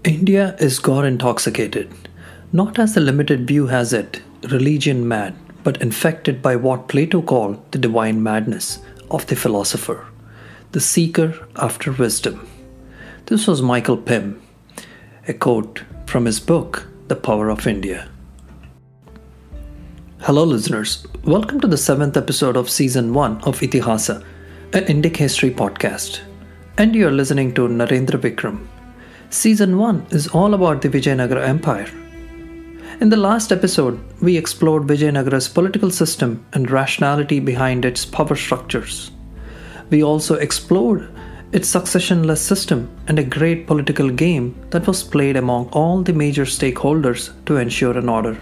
India is God intoxicated, not as the limited view has it, religion mad, but infected by what Plato called the divine madness of the philosopher, the seeker after wisdom. This was Michael Pym, a quote from his book, The Power of India. Hello listeners, welcome to the 7th episode of Season 1 of Ithihasa, an Indic history podcast. And you're listening to Narendra Vikram. Season 1 is all about the Vijayanagara Empire. In the last episode, we explored Vijayanagara's political system and rationality behind its power structures. We also explored its successionless system and a great political game that was played among all the major stakeholders to ensure an order.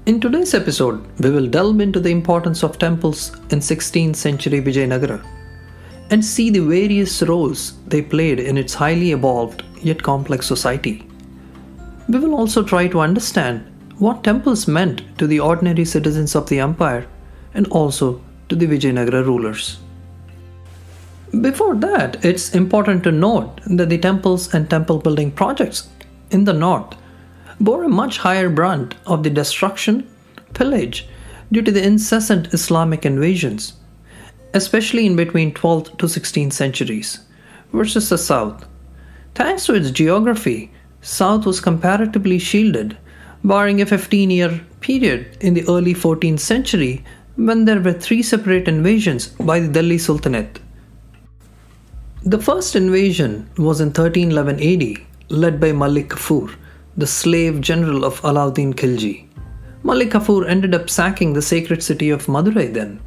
In today's episode, we will delve into the importance of temples in 16th century Vijayanagara and see the various roles they played in its highly evolved yet complex society. We will also try to understand what temples meant to the ordinary citizens of the empire and also to the Vijayanagara rulers. Before that, it's important to note that the temples and temple building projects in the north bore a much higher brunt of the destruction, pillage, due to the incessant Islamic invasions, especially in between 12th to 16th centuries, versus the south. Thanks to its geography, south was comparatively shielded, barring a 15-year period in the early 14th century when there were 3 separate invasions by the Delhi Sultanate. The first invasion was in 1311 AD, led by Malik Kafur, the slave general of Alauddin Khilji. Malik Kafur ended up sacking the sacred city of Madurai then.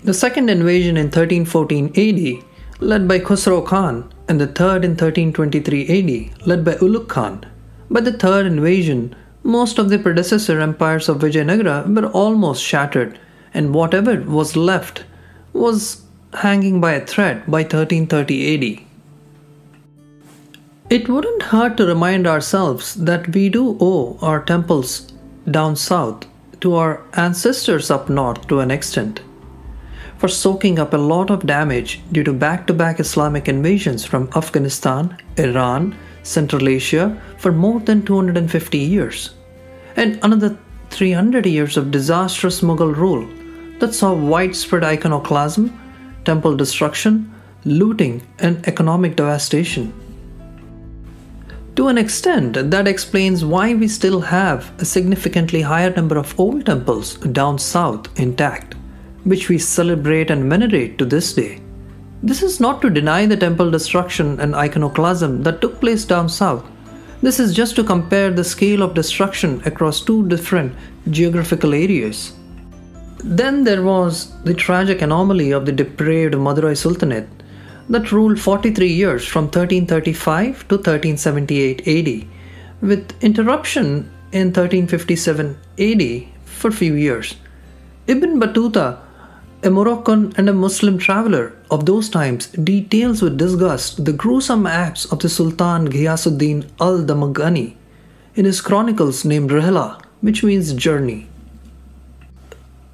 The second invasion in 1314 AD, led by Khusro Khan, and the third in 1323 AD, led by Ulugh Khan. By the third invasion, most of the predecessor empires of Vijayanagara were almost shattered, and whatever was left was hanging by a thread by 1330 AD. It wouldn't hurt to remind ourselves that we do owe our temples down south to our ancestors up north to an extent, for soaking up a lot of damage due to back-to-back Islamic invasions from Afghanistan, Iran, Central Asia for more than 250 years, and another 300 years of disastrous Mughal rule that saw widespread iconoclasm, temple destruction, looting, and economic devastation. To an extent, that explains why we still have a significantly higher number of old temples down south intact, which we celebrate and venerate to this day. This is not to deny the temple destruction and iconoclasm that took place down south. This is just to compare the scale of destruction across 2 different geographical areas. Then there was the tragic anomaly of the depraved Madurai Sultanate that ruled 43 years from 1335 to 1378 AD, with interruption in 1357 AD for few years. Ibn Battuta, a Moroccan and a Muslim traveler of those times, details with disgust the gruesome acts of the Sultan Ghiyasuddin al-Damghani in his chronicles named Rihla, which means journey.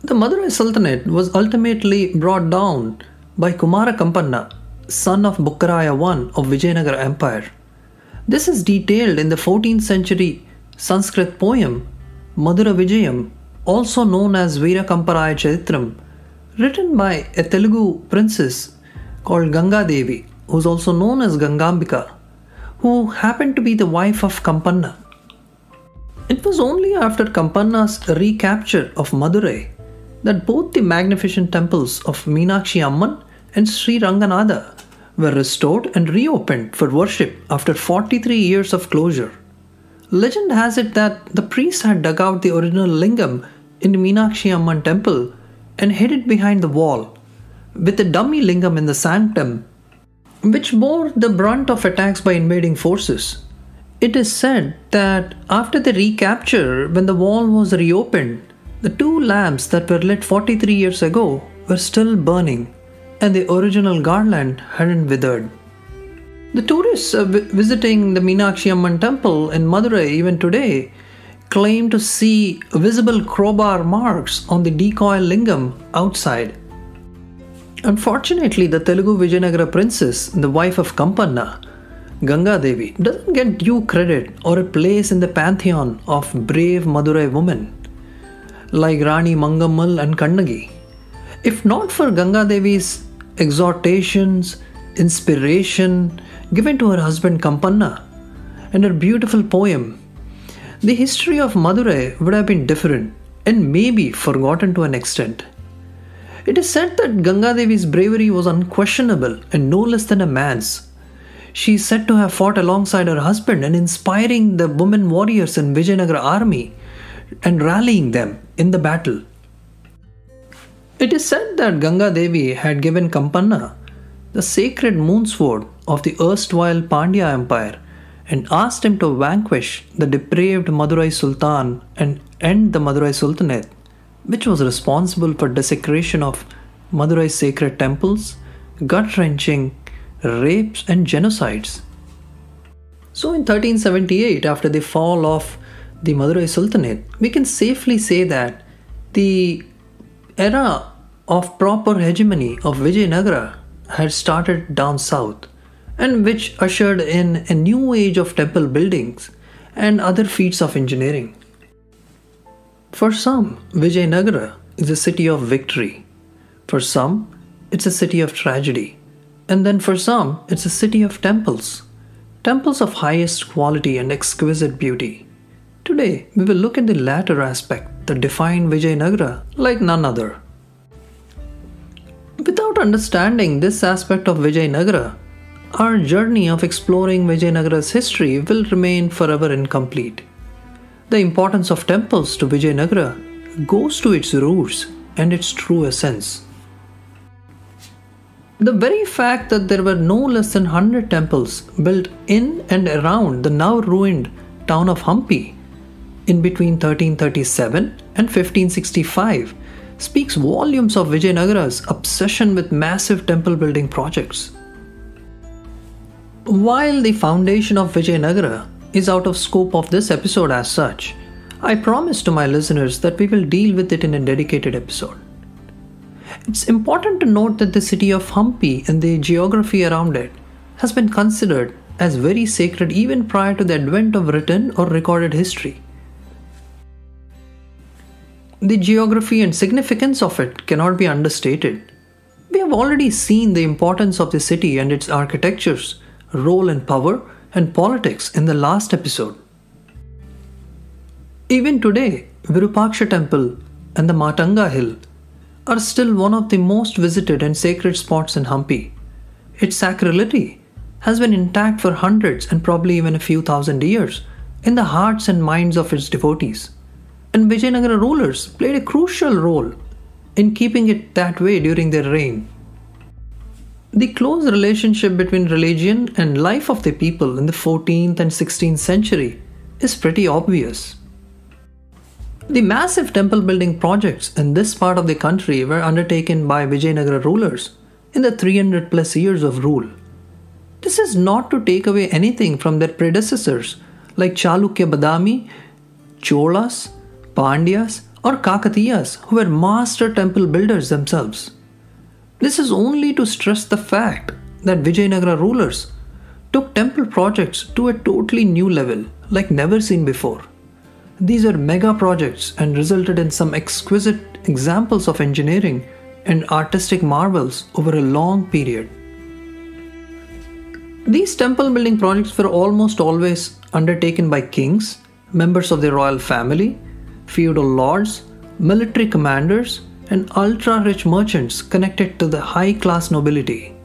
The Madurai Sultanate was ultimately brought down by Kumara Kampanna, son of Bukkaraya I of Vijayanagara Empire. This is detailed in the 14th century Sanskrit poem Madura Vijayam, also known as Veera Kamparaya Charitram, written by a Telugu princess called Ganga Devi, who is also known as Gangambika, who happened to be the wife of Kampanna. It was only after Kampanna's recapture of Madurai that both the magnificent temples of Meenakshi Amman and Sri Ranganatha were restored and reopened for worship after 43 years of closure. Legend has it that the priests had dug out the original lingam in the Meenakshi Amman temple and hid it behind the wall, with a dummy lingam in the sanctum, which bore the brunt of attacks by invading forces. It is said that after the recapture, when the wall was reopened, the 2 lamps that were lit 43 years ago were still burning, and the original garland hadn't withered. The tourists visiting the Meenakshi Amman temple in Madurai even today claim to see visible crowbar marks on the decoy lingam outside. Unfortunately, the Telugu Vijayanagara princess, the wife of Kampanna, Ganga Devi doesn't get due credit or a place in the pantheon of brave Madurai women like Rani Mangammal and Kannagi. If not for Ganga Devi's exhortations, inspiration given to her husband Kampanna, and her beautiful poem, the history of Madurai would have been different and maybe forgotten to an extent. It is said that Ganga Devi's bravery was unquestionable and no less than a man's. She is said to have fought alongside her husband and inspiring the women warriors in Vijayanagara army and rallying them in the battle. It is said that Ganga Devi had given Kampanna the sacred moon sword of the erstwhile Pandya Empire and asked him to vanquish the depraved Madurai Sultan and end the Madurai Sultanate, which was responsible for desecration of Madurai's sacred temples, gut-wrenching rapes and genocides. So in 1378, after the fall of the Madurai Sultanate, we can safely say that the era of proper hegemony of Vijayanagara had started down south, and which ushered in a new age of temple buildings and other feats of engineering. For some, Vijayanagara is a city of victory. For some, it's a city of tragedy. And then for some, it's a city of temples. Temples of highest quality and exquisite beauty. Today, we will look at the latter aspect that define Vijayanagara like none other. Without understanding this aspect of Vijayanagara, our journey of exploring Vijayanagara's history will remain forever incomplete. The importance of temples to Vijayanagara goes to its roots and its true essence. The very fact that there were no less than 100 temples built in and around the now ruined town of Hampi in between 1337 and 1565 speaks volumes of Vijayanagara's obsession with massive temple building projects. While the foundation of Vijayanagara is out of scope of this episode as such, I promise to my listeners that we will deal with it in a dedicated episode. It's important to note that the city of Hampi and the geography around it has been considered as very sacred even prior to the advent of written or recorded history. The geography and significance of it cannot be understated. We have already seen the importance of the city and its architecture's role in power and politics in the last episode. Even today, Virupaksha Temple and the Matanga Hill are still one of the most visited and sacred spots in Hampi. Its sacrality has been intact for hundreds and probably even a few thousand years in the hearts and minds of its devotees. And Vijayanagara rulers played a crucial role in keeping it that way during their reign. The close relationship between religion and life of the people in the 14th and 16th century is pretty obvious. The massive temple building projects in this part of the country were undertaken by Vijayanagara rulers in the 300 plus years of rule. This is not to take away anything from their predecessors like Chalukya Badami, Cholas, Pandyas or Kakatiyas who were master temple builders themselves. This is only to stress the fact that Vijayanagara rulers took temple projects to a totally new level like never seen before. These are mega projects and resulted in some exquisite examples of engineering and artistic marvels over a long period. These temple building projects were almost always undertaken by kings, members of the royal family, feudal lords, military commanders, and ultra-rich merchants connected to the high-class nobility.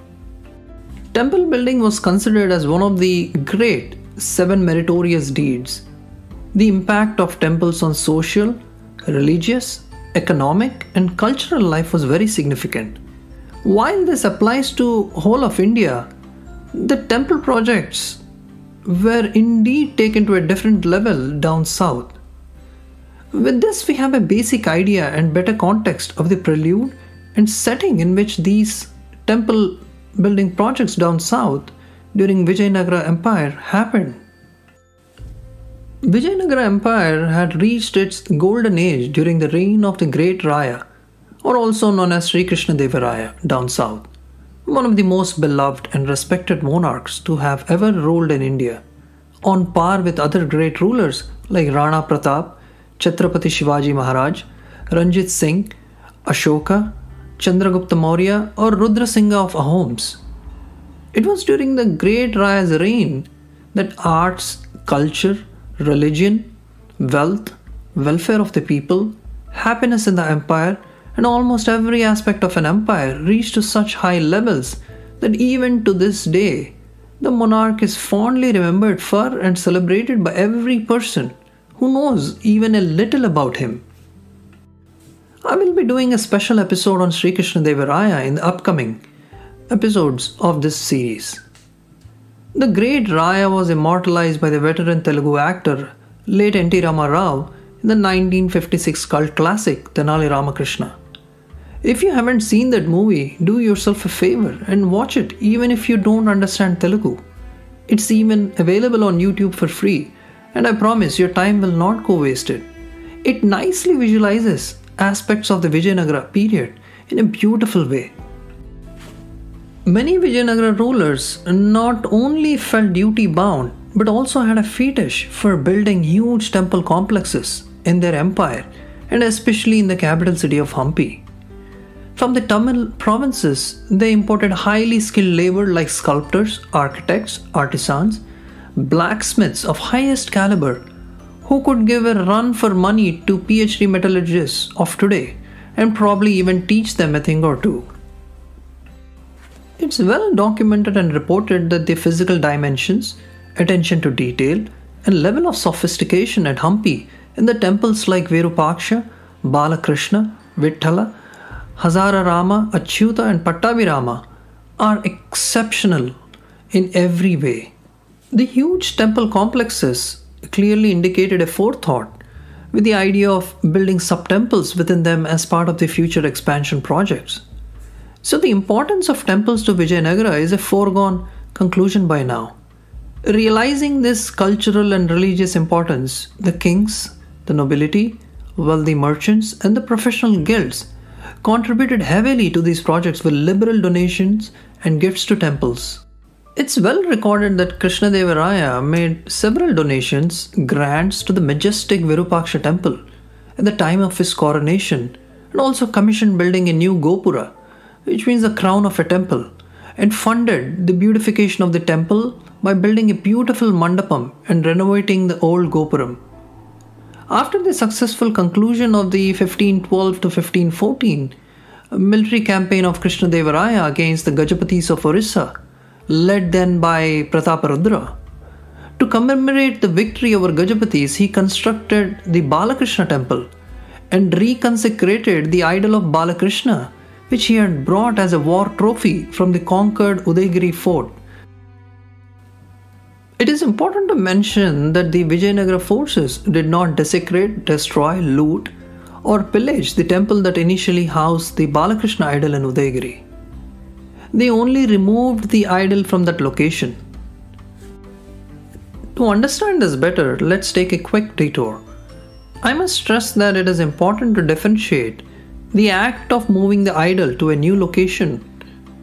Temple building was considered as one of the great 7 meritorious deeds. The impact of temples on social, religious, economic, and cultural life was very significant. While this applies to whole of India, the temple projects were indeed taken to a different level down south. With this, we have a basic idea and better context of the prelude and setting in which these temple building projects down south during Vijayanagara Empire happened. Vijayanagara Empire had reached its golden age during the reign of the great Raya, or also known as Sri Krishna Deva Raya, down south. one of the most beloved and respected monarchs to have ever ruled in India, on par with other great rulers like Rana Pratap, Chhatrapati Shivaji Maharaj, Ranjit Singh, Ashoka, Chandragupta Maurya, or Rudra Singha of Ahoms. It was during the great Raya's reign that arts, culture, religion, wealth, welfare of the people, happiness in the empire, and almost every aspect of an empire reached to such high levels that even to this day, the monarch is fondly remembered for and celebrated by every person who knows even a little about him. I will be doing a special episode on Sri Krishnadevaraya in the upcoming episodes of this series. The great Raya was immortalized by the veteran Telugu actor late N.T. Rama Rao in the 1956 cult classic Tenali Ramakrishna. If you haven't seen that movie, do yourself a favor and watch it even if you don't understand Telugu. It's even available on YouTube for free, and I promise your time will not go wasted. It nicely visualizes aspects of the Vijayanagara period in a beautiful way. Many Vijayanagara rulers not only felt duty bound but also had a fetish for building huge temple complexes in their empire, and especially in the capital city of Hampi. From the Tamil provinces, they imported highly skilled labor like sculptors, architects, artisans, blacksmiths of highest caliber who could give a run for money to PhD metallurgists of today and probably even teach them a thing or two. It's well documented and reported that the physical dimensions, attention to detail, and level of sophistication at Hampi in the temples like Virupaksha, Balakrishna, Vithala, Hazara Rama, Achyuta, and Pattabhirama are exceptional in every way. The huge temple complexes clearly indicated a forethought with the idea of building sub-temples within them as part of the future expansion projects. So the importance of temples to Vijayanagara is a foregone conclusion by now. Realizing this cultural and religious importance, the kings, the nobility, wealthy merchants, and the professional guilds contributed heavily to these projects with liberal donations and gifts to temples. It's well recorded that Krishnadevaraya made several donations, grants to the majestic Virupaksha temple at the time of his coronation, and also commissioned building a new Gopura, which means the crown of a temple, and funded the beautification of the temple by building a beautiful mandapam and renovating the old Gopuram. After the successful conclusion of the 1512 to 1514 military campaign of Krishnadevaraya against the Gajapatis of Orissa, led then by Prataparudra, to commemorate the victory over Gajapatis, he constructed the Balakrishna temple and reconsecrated the idol of Balakrishna, which he had brought as a war trophy from the conquered Udaygiri fort. It is important to mention that the Vijayanagara forces did not desecrate, destroy, loot, or pillage the temple that initially housed the Balakrishna idol in Udaygiri. They only removed the idol from that location. To understand this better, let's take a quick detour. I must stress that it is important to differentiate the act of moving the idol to a new location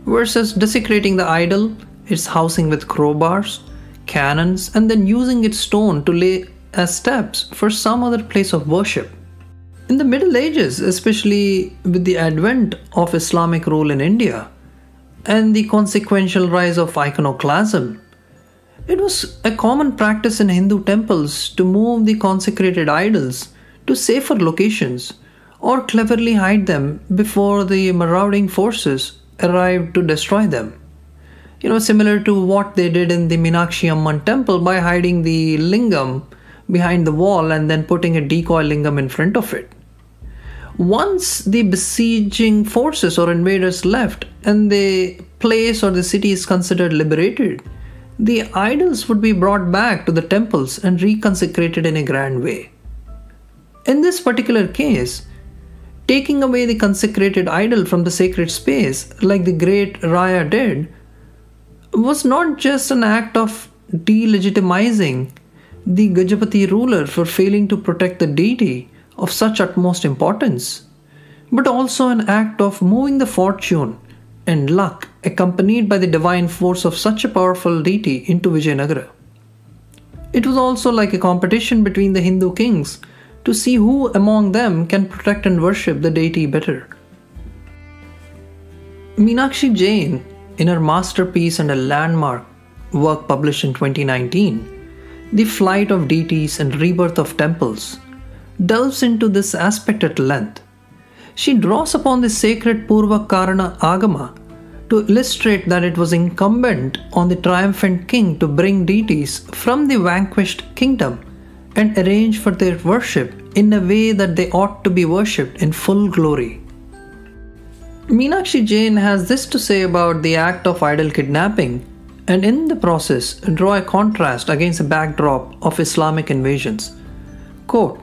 versus desecrating the idol, its housing with crowbars, cannons, and then using its stone to lay as steps for some other place of worship. In the Middle Ages, especially with the advent of Islamic rule in India and the consequential rise of iconoclasm, it was a common practice in Hindu temples to move the consecrated idols to safer locations or cleverly hide them before the marauding forces arrived to destroy them. Similar to what they did in the Meenakshi Amman temple by hiding the lingam behind the wall and then putting a decoy lingam in front of it. Once the besieging forces or invaders left and the place or the city is considered liberated, the idols would be brought back to the temples and reconsecrated in a grand way. In this particular case, taking away the consecrated idol from the sacred space, like the great Raya did, was not just an act of delegitimizing the Gajapati ruler for failing to protect the deity of such utmost importance, but also an act of moving the fortune and luck accompanied by the divine force of such a powerful deity into Vijayanagara. It was also like a competition between the Hindu kings to see who among them can protect and worship the deity better. Meenakshi Jain, in her masterpiece and a landmark work published in 2019, The Flight of Deities and Rebirth of Temples, delves into this aspect at length. She draws upon the sacred Purva Karana Agama to illustrate that it was incumbent on the triumphant king to bring deities from the vanquished kingdom and arrange for their worship in a way that they ought to be worshipped in full glory. Meenakshi Jain has this to say about the act of idol kidnapping, and in the process draw a contrast against a backdrop of Islamic invasions. Quote,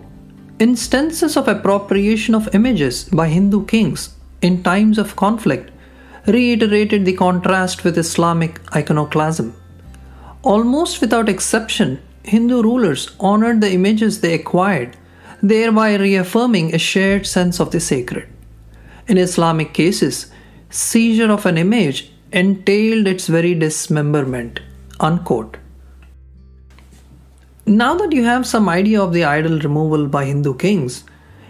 instances of appropriation of images by Hindu kings in times of conflict reiterated the contrast with Islamic iconoclasm. Almost without exception, Hindu rulers honored the images they acquired, thereby reaffirming a shared sense of the sacred. In Islamic cases, seizure of an image entailed its very dismemberment. Unquote. Now that you have some idea of the idol removal by Hindu kings,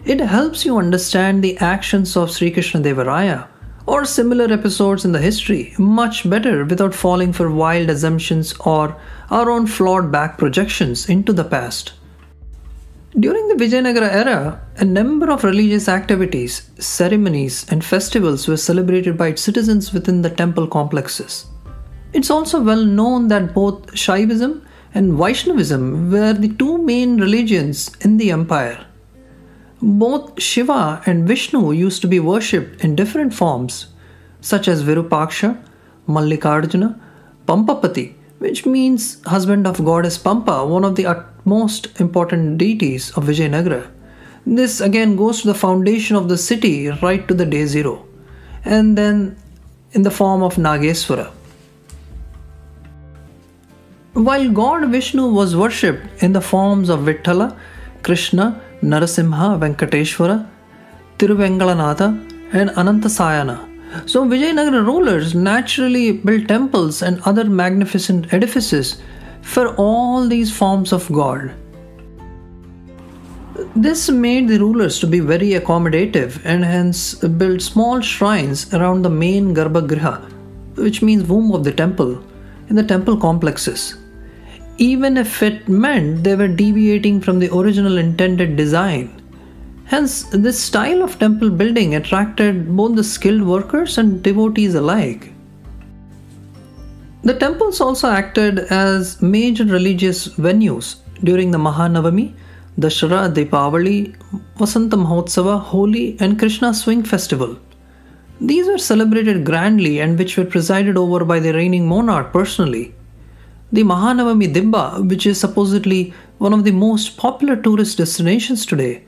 it helps you understand the actions of Sri Krishna Deva Raya or similar episodes in the history much better without falling for wild assumptions or our own flawed back projections into the past. During the Vijayanagara era, a number of religious activities, ceremonies, and festivals were celebrated by its citizens within the temple complexes. It's also well known that both Shaivism and Vaishnavism were the two main religions in the empire. Both Shiva and Vishnu used to be worshipped in different forms, such as Virupaksha, Mallikarjuna, Pampapati, which means husband of goddess Pampa, one of the utmost important deities of Vijayanagara. This again goes to the foundation of the city right to the day zero, and then in the form of Nageswara. While God Vishnu was worshipped in the forms of Vitthala, Krishna, Narasimha, Venkateshwara, Tiruvengalanatha, and Anantasayana. So Vijayanagara rulers naturally built temples and other magnificent edifices for all these forms of God. This made the rulers to be very accommodative and hence built small shrines around the main Garbhagriha, which means womb of the temple, in the temple complexes, even if it meant they were deviating from the original intended design. Hence, this style of temple building attracted both the skilled workers and devotees alike. The temples also acted as major religious venues during the Mahanavami, Dashara, Deepavali, Vasanta Mahotsava, Holi, and Krishna Swing Festival. These were celebrated grandly and which were presided over by the reigning monarch personally. The Mahanavami Dibba, which is supposedly one of the most popular tourist destinations today,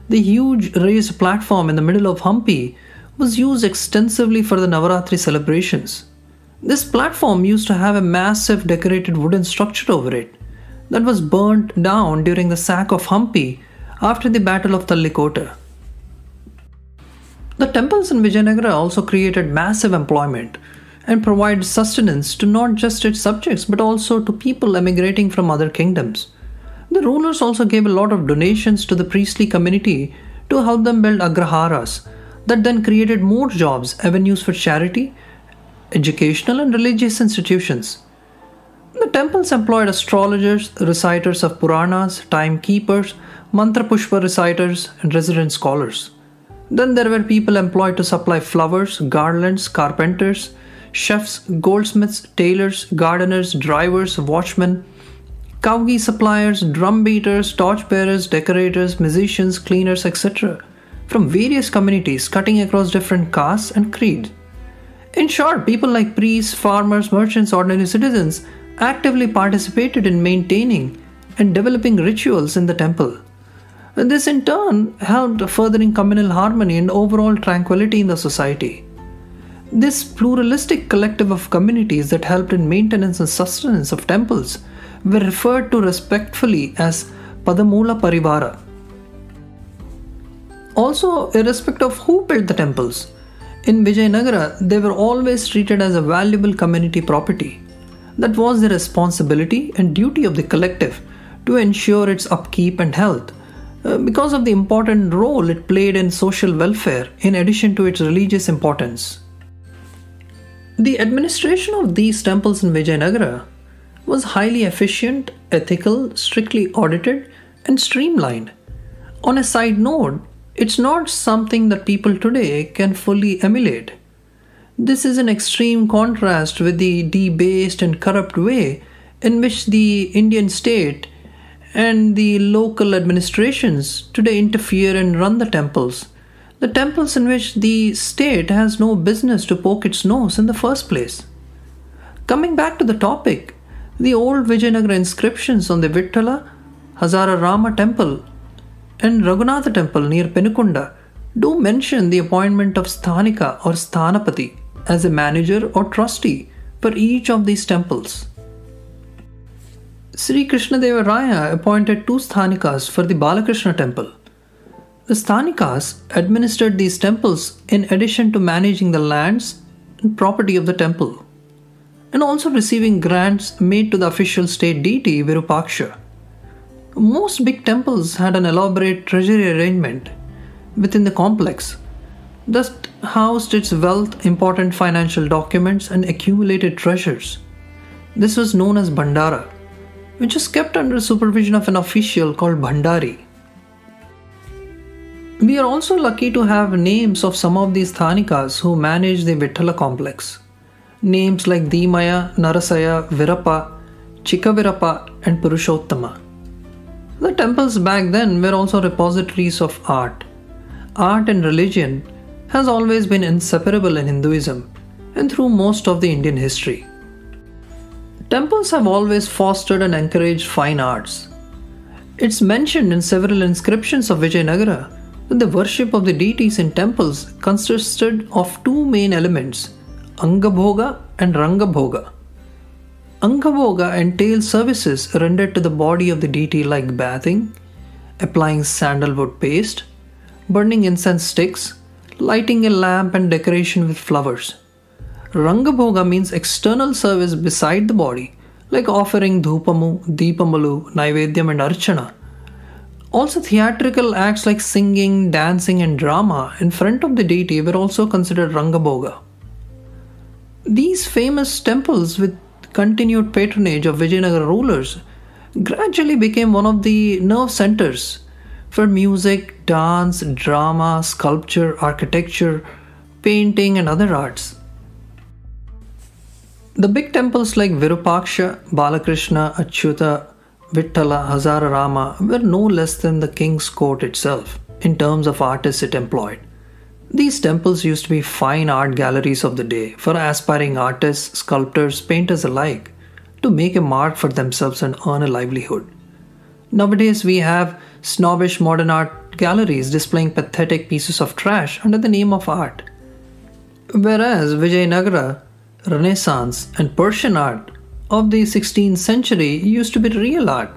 the huge raised platform in the middle of Hampi, was used extensively for the Navaratri celebrations. This platform used to have a massive decorated wooden structure over it that was burnt down during the sack of Hampi after the Battle of Tallikota. The temples in Vijayanagara also created massive employment and provided sustenance to not just its subjects but also to people emigrating from other kingdoms. The rulers also gave a lot of donations to the priestly community to help them build agraharas that then created more jobs, avenues for charity, educational and religious institutions. The temples employed astrologers, reciters of Puranas, timekeepers, mantra pushpa reciters, and resident scholars. Then there were people employed to supply flowers, garlands, carpenters, chefs, goldsmiths, tailors, gardeners, drivers, watchmen, Kavgi suppliers, drum beaters, torchbearers, decorators, musicians, cleaners, etc. from various communities cutting across different castes and creeds. In short, people like priests, farmers, merchants, ordinary citizens actively participated in maintaining and developing rituals in the temple. This in turn helped furthering communal harmony and overall tranquility in the society. This pluralistic collective of communities that helped in maintenance and sustenance of temples were referred to respectfully as Padamula Parivara. Also, irrespective of who built the temples, In Vijayanagara, they were always treated as a valuable community property. That was the responsibility and duty of the collective to ensure its upkeep and health, because of the important role it played in social welfare in addition to its religious importance. The administration of these temples in Vijayanagara was highly efficient, ethical, strictly audited, and streamlined. On a side note, it's not something that people today can fully emulate. This is an extreme contrast with the debased and corrupt way in which the Indian state and the local administrations today interfere and run the temples in which the state has no business to poke its nose in the first place. Coming back to the topic, the old Vijayanagara inscriptions on the Vittala, Hazara Rama temple and Raghunatha temple near Penukunda do mention the appointment of Sthanika or Sthanapati as a manager or trustee for each of these temples. Sri Krishnadeva Raya appointed 2 Sthanikas for the Balakrishna temple. The Sthanikas administered these temples in addition to managing the lands and property of the temple, and also receiving grants made to the official state deity Virupaksha. Most big temples had an elaborate treasury arrangement within the complex that housed its wealth, important financial documents, and accumulated treasures. This was known as Bhandara, which is kept under supervision of an official called Bhandari. We are also lucky to have names of some of these Sthanikas who manage the Vittala complex. Names like Dhimaya, Narasaya, Virappa, Chikavirappa, and Purushottama. The temples back then were also repositories of art. Art and religion has always been inseparable in Hinduism and through most of the Indian history. Temples have always fostered and encouraged fine arts. It's mentioned in several inscriptions of Vijayanagara that the worship of the deities in temples consisted of 2 main elements, Angabhoga and Rangabhoga. Angabhoga entails services rendered to the body of the deity like bathing, applying sandalwood paste, burning incense sticks, lighting a lamp and decoration with flowers. Rangabhoga means external service beside the body, like offering dhupamu, deepamalu, naivedyam and archana. Also theatrical acts like singing, dancing and drama in front of the deity were also considered Rangabhoga. These famous temples with continued patronage of Vijayanagara rulers gradually became one of the nerve centers for music, dance, drama, sculpture, architecture, painting and other arts. The big temples like Virupaksha, Balakrishna, Achyuta, Vittala, Hazara Rama were no less than the king's court itself in terms of artists it employed. These temples used to be fine art galleries of the day for aspiring artists, sculptors, painters alike to make a mark for themselves and earn a livelihood. Nowadays we have snobbish modern art galleries displaying pathetic pieces of trash under the name of art. Whereas Vijayanagara, Renaissance and Persian art of the 16th century used to be real art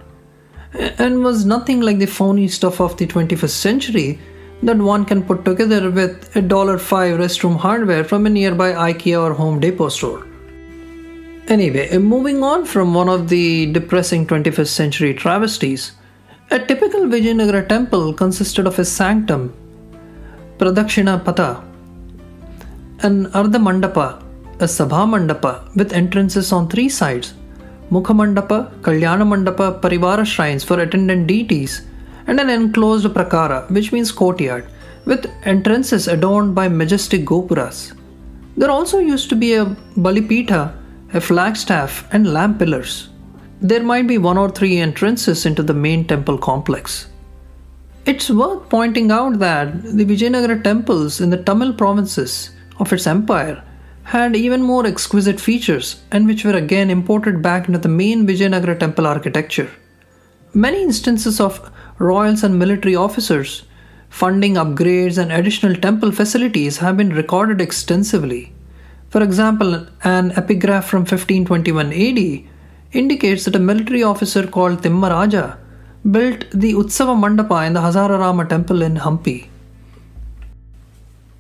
and was nothing like the phony stuff of the 21st century that one can put together with $5 restroom hardware from a nearby IKEA or Home Depot store. Anyway, moving on from one of the depressing 21st century travesties, a typical Vijayanagara temple consisted of a sanctum, Pradakshina Pata, an Ardha Mandapa, a Sabha Mandapa with entrances on 3 sides, Mukha Mandapa, Kalyana Mandapa, Parivara shrines for attendant deities, and an enclosed prakara, which means courtyard, with entrances adorned by majestic gopuras. There also used to be a Balipitha, a flagstaff, and lamp pillars. There might be 1 or 3 entrances into the main temple complex. It's worth pointing out that the Vijayanagara temples in the Tamil provinces of its empire had even more exquisite features and which were again imported back into the main Vijayanagara temple architecture. Many instances of royals and military officers funding upgrades and additional temple facilities have been recorded extensively. For example, an epigraph from 1521 AD indicates that a military officer called Timmaraja built the Utsava Mandapa in the Hazara Rama temple in Hampi.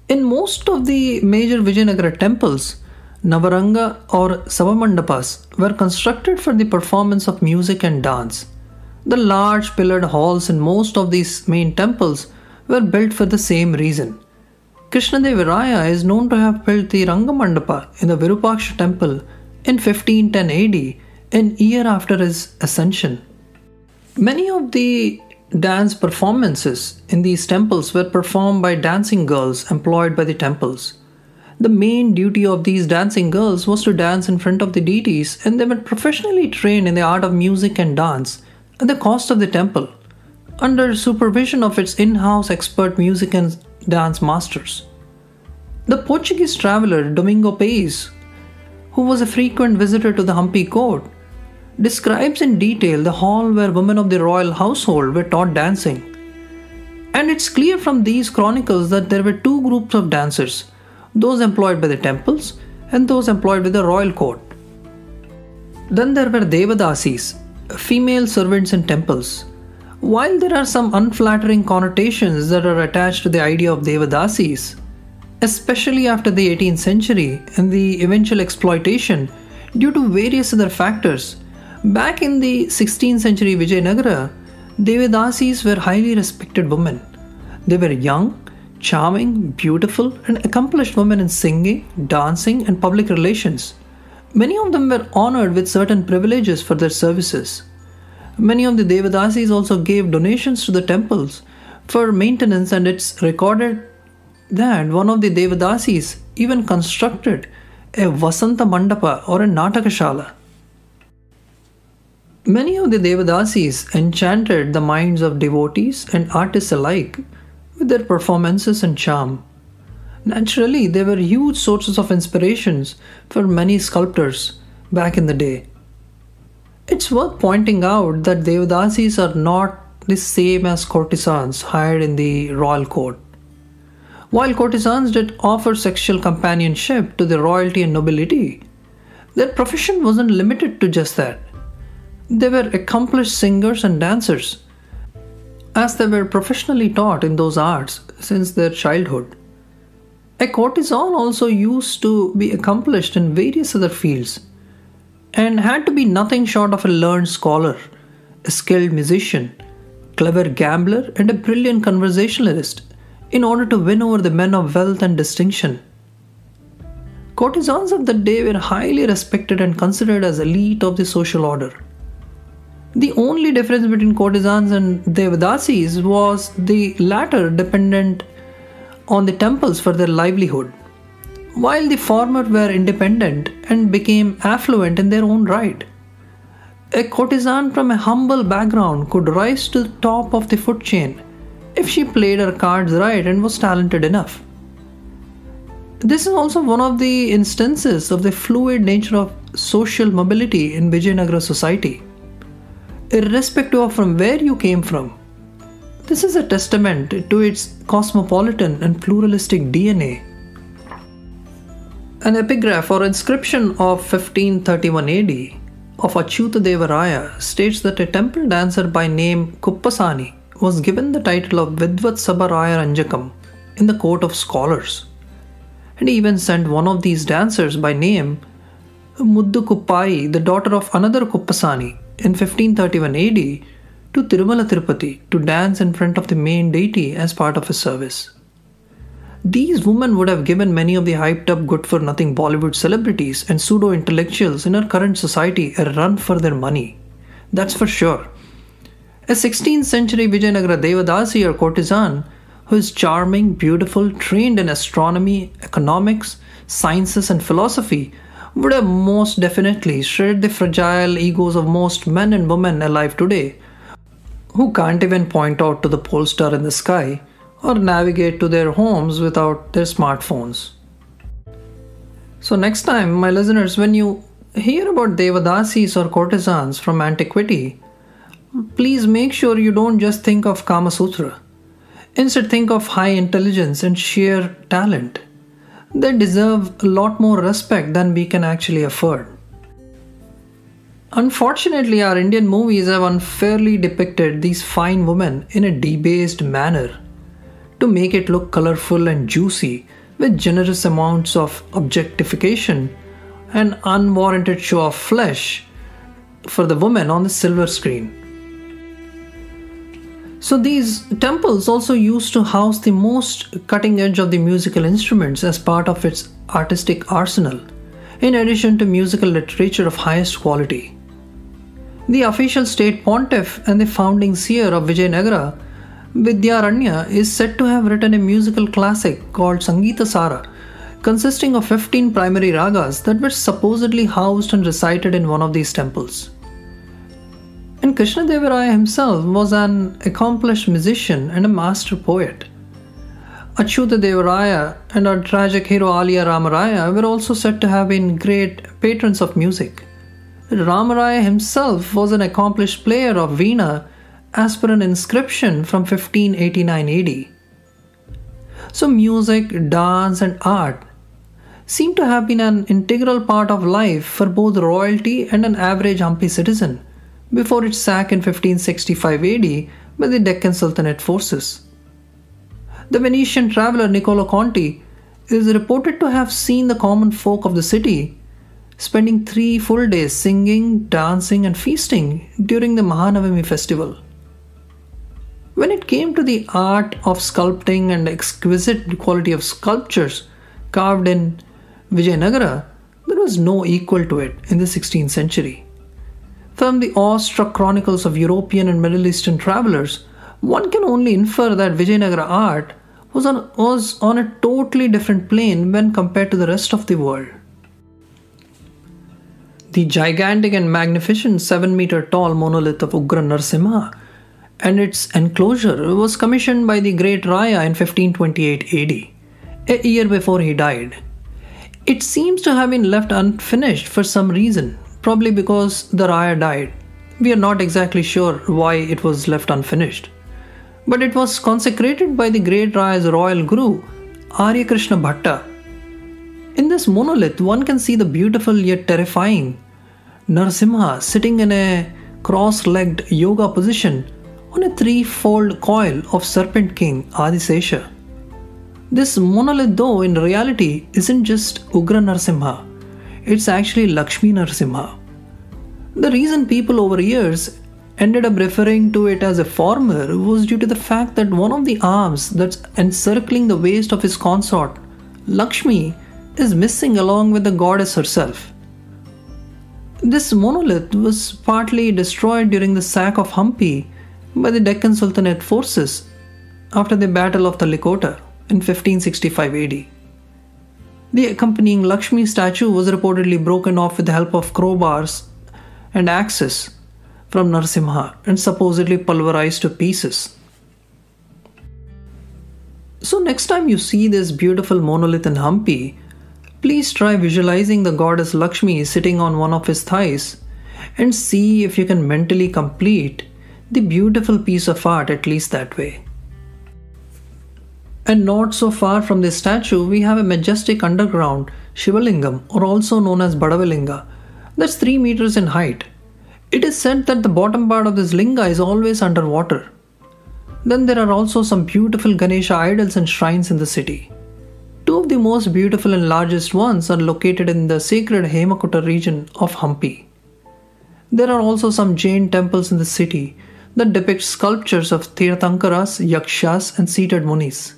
In most of the major Vijayanagara temples, Navaranga or Savamandapas were constructed for the performance of music and dance. The large pillared halls in most of these main temples were built for the same reason. Krishnadevaraya is known to have built the Rangamandapa in the Virupaksha temple in 1510 AD, an year after his ascension. Many of the dance performances in these temples were performed by dancing girls employed by the temples. The main duty of these dancing girls was to dance in front of the deities, and they were professionally trained in the art of music and dance at the cost of the temple, under supervision of its in-house expert music and dance masters. The Portuguese traveler Domingo Paes, who was a frequent visitor to the Hampi court, describes in detail the hall where women of the royal household were taught dancing. And it's clear from these chronicles that there were two groups of dancers, those employed by the temples and those employed by the royal court. Then there were Devadasis, female servants in temples. While there are some unflattering connotations that are attached to the idea of Devadasis, especially after the 18th century and the eventual exploitation due to various other factors, back in the 16th century Vijayanagara, Devadasis were highly respected women. They were young, charming, beautiful, and accomplished women in singing, dancing, and public relations. Many of them were honored with certain privileges for their services. Many of the Devadasis also gave donations to the temples for maintenance, and it's recorded that one of the Devadasis even constructed a Vasanta Mandapa or a Natakashala. Many of the Devadasis enchanted the minds of devotees and artists alike with their performances and charm. Naturally, they were huge sources of inspirations for many sculptors back in the day. It's worth pointing out that Devadasis are not the same as courtesans hired in the royal court. While courtesans did offer sexual companionship to the royalty and nobility, their profession wasn't limited to just that. They were accomplished singers and dancers, as they were professionally taught in those arts since their childhood. A courtesan also used to be accomplished in various other fields and had to be nothing short of a learned scholar, a skilled musician, clever gambler, and a brilliant conversationalist in order to win over the men of wealth and distinction. Courtesans of that day were highly respected and considered as elite of the social order. The only difference between courtesans and Devadasis was the latter dependent on the temples for their livelihood, while the former were independent and became affluent in their own right. A courtesan from a humble background could rise to the top of the food chain if she played her cards right and was talented enough. This is also one of the instances of the fluid nature of social mobility in Vijayanagara society. Irrespective of from where you came from, this is a testament to its cosmopolitan and pluralistic DNA. An epigraph or inscription of 1531 AD of Achyuta Devaraya states that a temple dancer by name Kuppasani was given the title of Vidvat Sabaraya Ranjakam in the court of scholars, and he even sent one of these dancers by name Muddu Kuppai, the daughter of another Kuppasani, in 1531 AD to Tirumala Tirupati to dance in front of the main deity as part of his service. These women would have given many of the hyped up good-for-nothing Bollywood celebrities and pseudo-intellectuals in our current society a run for their money. That's for sure. A 16th century Vijayanagara Devadasi or courtesan who is charming, beautiful, trained in astronomy, economics, sciences and philosophy would have most definitely shredded the fragile egos of most men and women alive today, who can't even point out to the pole star in the sky or navigate to their homes without their smartphones. So next time, my listeners, when you hear about Devadasis or courtesans from antiquity, please make sure you don't just think of Kama Sutra. Instead, think of high intelligence and sheer talent. They deserve a lot more respect than we can actually afford. Unfortunately, our Indian movies have unfairly depicted these fine women in a debased manner to make it look colorful and juicy with generous amounts of objectification and unwarranted show of flesh for the woman on the silver screen. So these temples also used to house the most cutting edge of the musical instruments as part of its artistic arsenal, in addition to musical literature of highest quality. The official state pontiff and the founding seer of Vijayanagara, Vidyaranya, is said to have written a musical classic called Ithihasa, consisting of 15 primary ragas that were supposedly housed and recited in one of these temples. And Krishnadevaraya himself was an accomplished musician and a master poet. Achyuta Devaraya and our tragic hero Aliya Ramaraya were also said to have been great patrons of music. Ramaraya himself was an accomplished player of veena as per an inscription from 1589 AD. So music, dance and art seem to have been an integral part of life for both royalty and an average Hampi citizen before its sack in 1565 AD by the Deccan Sultanate forces. The Venetian traveller Niccolo Conti is reported to have seen the common folk of the city spending 3 full days singing, dancing and feasting during the Mahanavami festival. When it came to the art of sculpting and exquisite quality of sculptures carved in Vijayanagara, there was no equal to it in the 16th century. From the awestruck chronicles of European and Middle Eastern travelers, one can only infer that Vijayanagara art was on a totally different plane when compared to the rest of the world. The gigantic and magnificent 7-meter tall monolith of Ugra Narasimha and its enclosure was commissioned by the great Raya in 1528 AD, a year before he died. It seems to have been left unfinished for some reason, probably because the Raya died. We are not exactly sure why it was left unfinished. But it was consecrated by the great Raya's royal guru, Arya Krishna Bhatta. In this monolith, one can see the beautiful yet terrifying Narasimha sitting in a cross-legged yoga position on a 3-fold coil of Serpent King Adisesha. This monolith, though, in reality isn't just Ugra Narasimha. It's actually Lakshmi Narasimha. The reason people over years ended up referring to it as a former was due to the fact that one of the arms that's encircling the waist of his consort, Lakshmi, is missing along with the goddess herself. This monolith was partly destroyed during the sack of Hampi by the Deccan Sultanate forces after the Battle of the Likota in 1565 AD. The accompanying Lakshmi statue was reportedly broken off with the help of crowbars and axes from Narasimha and supposedly pulverized to pieces. So next time you see this beautiful monolith in Hampi, please try visualizing the goddess Lakshmi sitting on one of his thighs and see if you can mentally complete the beautiful piece of art at least that way. And not so far from this statue, we have a majestic underground Shivalingam, or also known as Badavalinga, that's 3 meters in height. It is said that the bottom part of this linga is always underwater. Then there are also some beautiful Ganesha idols and shrines in the city. 2 of the most beautiful and largest ones are located in the sacred Hemakutta region of Hampi. There are also some Jain temples in the city that depict sculptures of Tirthankaras, Yakshas and seated Munis.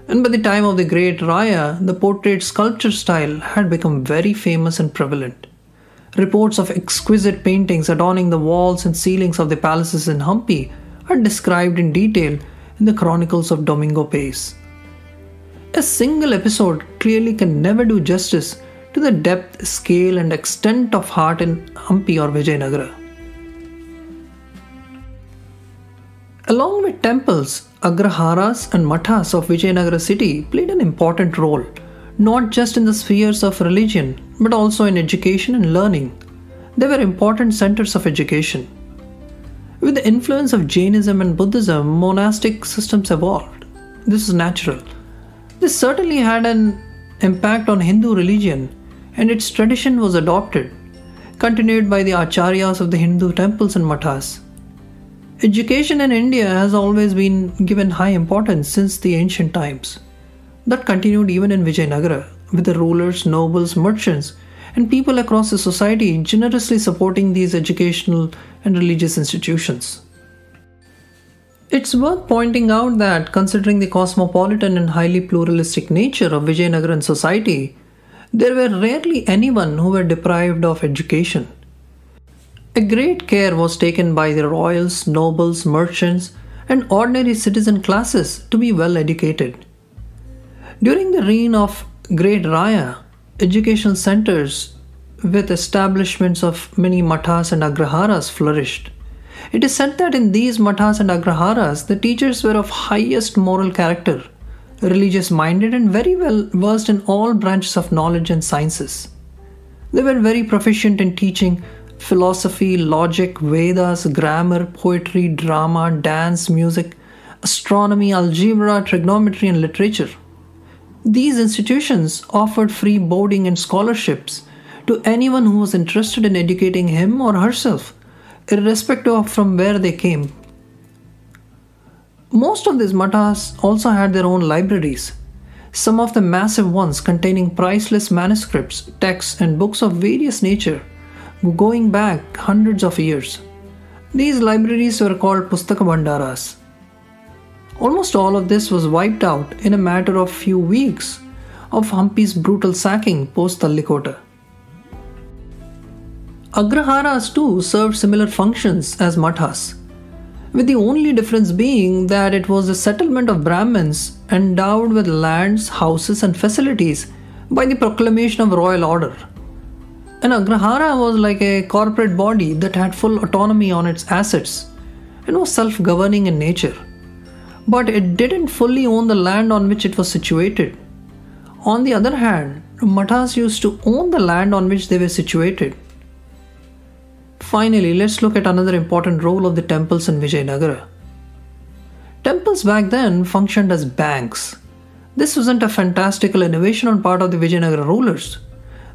And by the time of the great Raya, the portrait sculpture style had become very famous and prevalent. Reports of exquisite paintings adorning the walls and ceilings of the palaces in Hampi are described in detail in the chronicles of Domingo Pace. A single episode clearly can never do justice to the depth, scale and extent of heart in Hampi or Vijayanagara. Along with temples, Agraharas and Mathas of Vijayanagara city played an important role, not just in the spheres of religion, but also in education and learning. They were important centers of education. With the influence of Jainism and Buddhism, monastic systems evolved. This is natural. This certainly had an impact on Hindu religion, and its tradition was adopted, continued by the acharyas of the Hindu temples and mathas. Education in India has always been given high importance since the ancient times. That continued even in Vijayanagara, with the rulers, nobles, merchants, and people across the society generously supporting these educational and religious institutions. It's worth pointing out that, considering the cosmopolitan and highly pluralistic nature of Vijayanagaran society, there were rarely anyone who were deprived of education. A great care was taken by the royals, nobles, merchants, and ordinary citizen classes to be well educated. During the reign of Great Raya, educational centers with establishments of many mathas and agraharas flourished. It is said that in these mathas and agraharas, the teachers were of highest moral character, religious minded, and very well versed in all branches of knowledge and sciences. They were very proficient in teaching philosophy, logic, Vedas, grammar, poetry, drama, dance, music, astronomy, algebra, trigonometry, and literature. These institutions offered free boarding and scholarships to anyone who was interested in educating him or herself, irrespective of from where they came. Most of these mathas also had their own libraries, some of the massive ones containing priceless manuscripts, texts, and books of various nature, going back hundreds of years. These libraries were called Pustaka Bhandaras. Almost all of this was wiped out in a matter of few weeks of Hampi's brutal sacking post Tallikota. Agraharas too served similar functions as mathas, with the only difference being that it was a settlement of Brahmins endowed with lands, houses, and facilities by the proclamation of royal order. An agrahara was like a corporate body that had full autonomy on its assets and was self-governing in nature. But it didn't fully own the land on which it was situated. On the other hand, mathas used to own the land on which they were situated. Finally, let's look at another important role of the temples in Vijayanagara. Temples back then functioned as banks. This wasn't a fantastical innovation on part of the Vijayanagara rulers.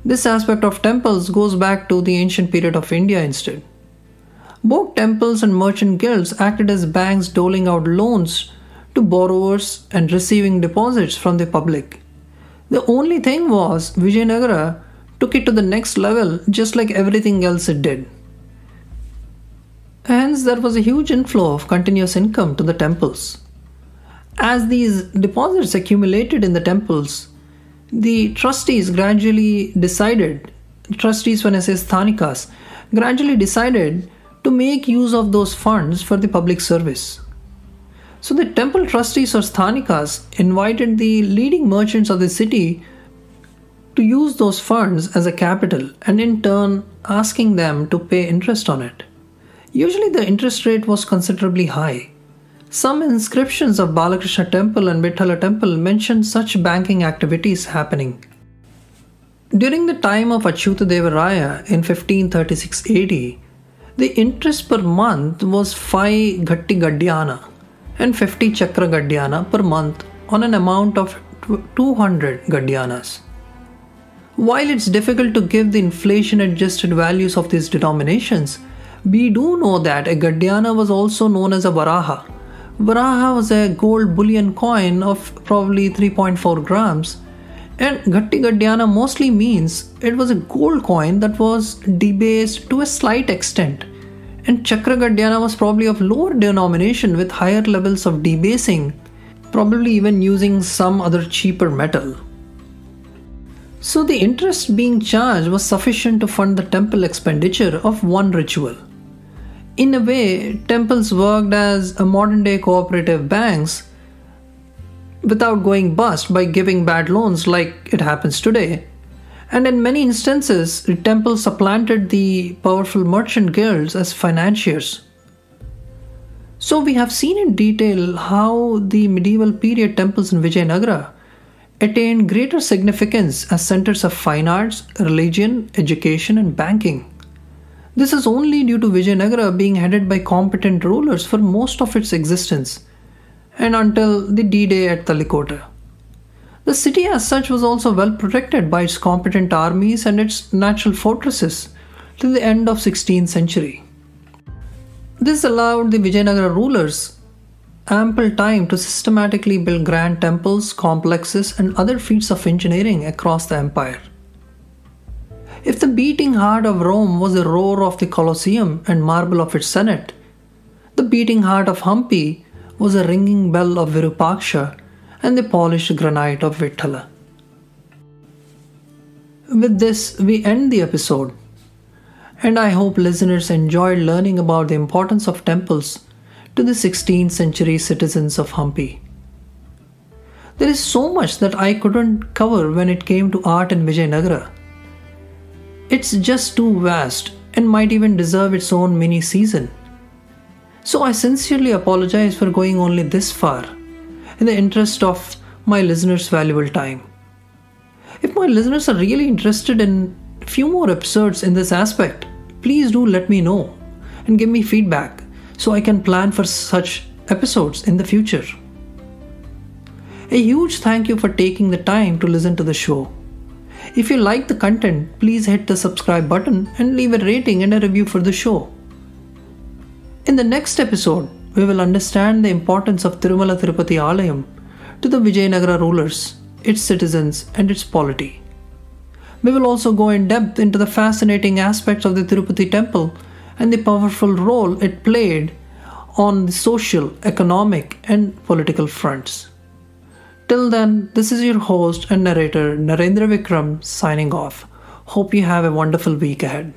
This aspect of temples goes back to the ancient period of India instead. Both temples and merchant guilds acted as banks, doling out loans to borrowers and receiving deposits from the public. The only thing was, Vijayanagara took it to the next level, just like everything else it did. Hence, there was a huge inflow of continuous income to the temples. As these deposits accumulated in the temples, the trustees when I say sthanikas, gradually decided to make use of those funds for the public service. So the temple trustees or sthanikas invited the leading merchants of the city to use those funds as a capital and in turn asking them to pay interest on it. Usually the interest rate was considerably high. Some inscriptions of Balakrishna temple and Vithala temple mention such banking activities happening. During the time of Achyutadeva Raya in 1536 AD, the interest per month was 5 Ghatti Gadyana and 50 Chakra Gadyana per month on an amount of 200 Gadyanas. While it's difficult to give the inflation adjusted values of these denominations, we do know that a Gadyana was also known as a Varaha. Varaha was a gold bullion coin of probably 3.4 grams, and Ghatti Gadyana mostly means it was a gold coin that was debased to a slight extent, and Chakra Gadyana was probably of lower denomination with higher levels of debasing, probably even using some other cheaper metal. So the interest being charged was sufficient to fund the temple expenditure of one ritual. In a way, temples worked as a modern-day cooperative banks without going bust by giving bad loans like it happens today. And in many instances, the temples supplanted the powerful merchant guilds as financiers. So we have seen in detail how the medieval period temples in Vijayanagara attained greater significance as centers of fine arts, religion, education, and banking. This is only due to Vijayanagara being headed by competent rulers for most of its existence and until the D-Day at Tallikota. The city as such was also well protected by its competent armies and its natural fortresses till the end of 16th century. This allowed the Vijayanagara rulers ample time to systematically build grand temples, complexes, and other feats of engineering across the empire. If the beating heart of Rome was the roar of the Colosseum and marble of its Senate, the beating heart of Hampi was the ringing bell of Virupaksha and the polished granite of Vithala. With this, we end the episode, and I hope listeners enjoyed learning about the importance of temples to the 16th century citizens of Hampi. There is so much that I couldn't cover when it came to art in Vijayanagara. It's just too vast and might even deserve its own mini season. So I sincerely apologize for going only this far in the interest of my listeners' valuable time. If my listeners are really interested in a few more episodes in this aspect, please do let me know and give me feedback so I can plan for such episodes in the future. A huge thank you for taking the time to listen to the show. If you like the content, please hit the subscribe button and leave a rating and a review for the show. In the next episode, we will understand the importance of Tirumala Tirupati Alayam to the Vijayanagara rulers, its citizens, and its polity. We will also go in depth into the fascinating aspects of the Tirupati temple and the powerful role it played on the social, economic, and political fronts. Till then, this is your host and narrator Narendra Vikram signing off. Hope you have a wonderful week ahead.